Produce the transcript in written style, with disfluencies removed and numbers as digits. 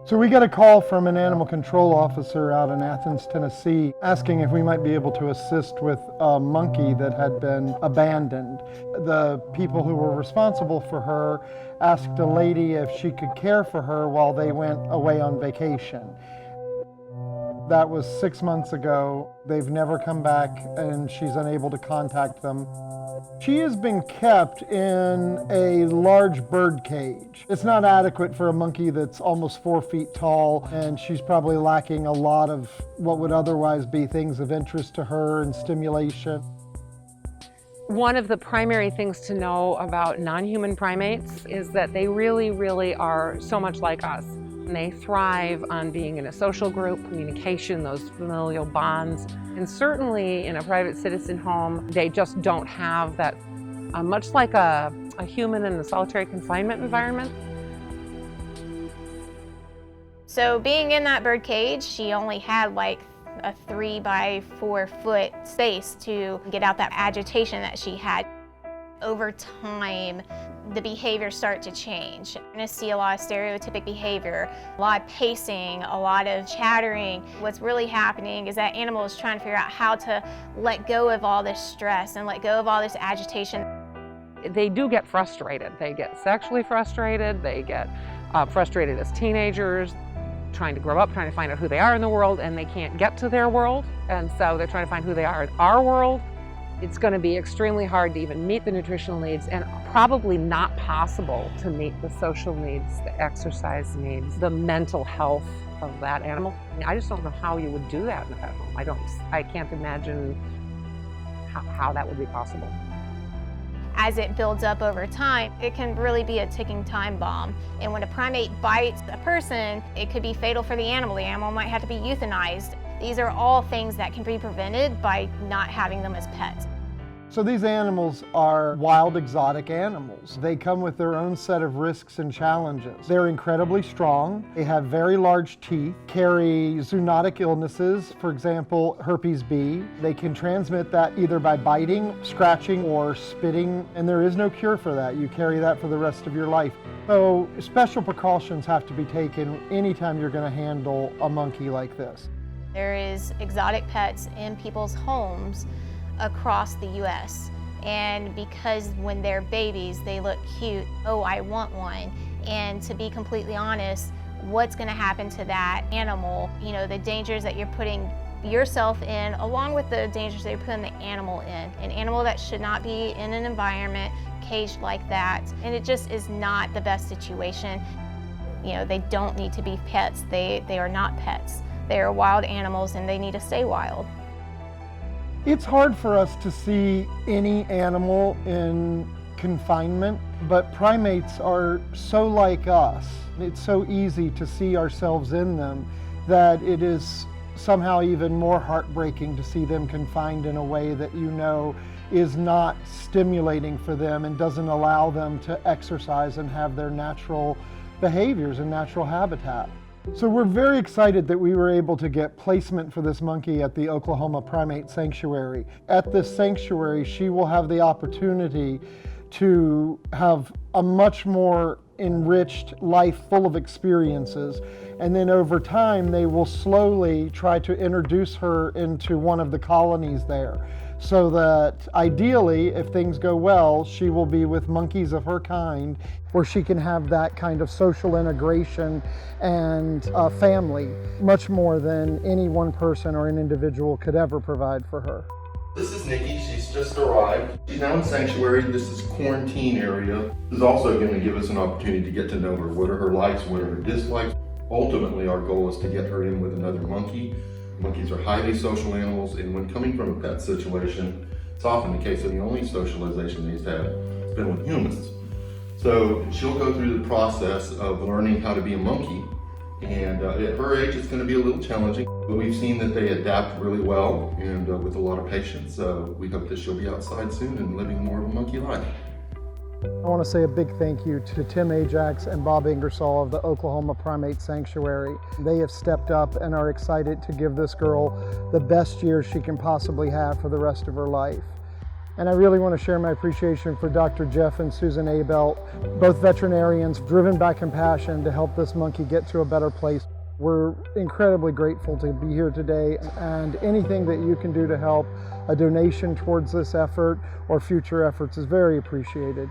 So we got a call from an animal control officer out in Athens, Tennessee, asking if we might be able to assist with a monkey that had been abandoned. The people who were responsible for her asked a lady if she could care for her while they went away on vacation. That was 6 months ago. They've never come back and she's unable to contact them. She has been kept in a large bird cage. It's not adequate for a monkey that's almost 4 feet tall, and she's probably lacking a lot of what would otherwise be things of interest to her and stimulation. One of the primary things to know about non-human primates is that they really are so much like us. And they thrive on being in a social group, communication, those familial bonds. And certainly in a private citizen home, they just don't have that, much like a human in a solitary confinement environment. So being in that bird cage, she only had like a 3 by 4 foot space to get out that agitation that she had. Over time, the behaviors start to change. You're going to see a lot of stereotypic behavior, a lot of pacing, a lot of chattering. What's really happening is that animal is trying to figure out how to let go of all this stress and let go of all this agitation. They do get frustrated. They get sexually frustrated. They get frustrated as teenagers, trying to grow up, trying to find out who they are in the world, and they can't get to their world. And so they're trying to find who they are in our world. It's going to be extremely hard to even meet the nutritional needs, and probably not possible to meet the social needs, the exercise needs, the mental health of that animal. I just don't know how you would do that in a pet home. I can't imagine how that would be possible. As it builds up over time, it can really be a ticking time bomb. And when a primate bites a person, it could be fatal for the animal. The animal might have to be euthanized. These are all things that can be prevented by not having them as pets. So these animals are wild, exotic animals. They come with their own set of risks and challenges. They're incredibly strong. They have very large teeth, carry zoonotic illnesses, for example, herpes B. They can transmit that either by biting, scratching, or spitting, and there is no cure for that. You carry that for the rest of your life. So special precautions have to be taken anytime you're going to handle a monkey like this. There is exotic pets in people's homes across the U.S. And because when they're babies, they look cute, oh, I want one. And to be completely honest, what's going to happen to that animal? You know, the dangers that you're putting yourself in, along with the dangers that you're putting the animal in. An animal that should not be in an environment caged like that. And it just is not the best situation. You know, they don't need to be pets. They are not pets. They are wild animals and they need to stay wild. It's hard for us to see any animal in confinement, but primates are so like us. It's so easy to see ourselves in them that it is somehow even more heartbreaking to see them confined in a way that you know is not stimulating for them and doesn't allow them to exercise and have their natural behaviors and natural habitat. So we're very excited that we were able to get placement for this monkey at the Oklahoma Primate Sanctuary. At this sanctuary, she will have the opportunity to have a much more enriched life full of experiences. And then over time, they will slowly try to introduce her into one of the colonies there, so that ideally, if things go well, she will be with monkeys of her kind, where she can have that kind of social integration and a family, much more than any one person or an individual could ever provide for her. This is Nikki. She's just arrived. She's now in sanctuary. This is quarantine area. This is also going to give us an opportunity to get to know her. What are her likes? What are her dislikes? Ultimately, our goal is to get her in with another monkey. Monkeys are highly social animals, and when coming from a pet situation, it's often the case that the only socialization they've had has been with humans. So she'll go through the process of learning how to be a monkey, and at her age it's going to be a little challenging, but we've seen that they adapt really well and with a lot of patience. So we hope that she'll be outside soon and living more of a monkey life. I want to say a big thank you to Tim Ajax and Bob Ingersoll of the Oklahoma Primate Sanctuary. They have stepped up and are excited to give this girl the best years she can possibly have for the rest of her life. And I really want to share my appreciation for Dr. Jeff and Susan Abelt, both veterinarians driven by compassion to help this monkey get to a better place. We're incredibly grateful to be here today, and anything that you can do to help, a donation towards this effort or future efforts is very appreciated.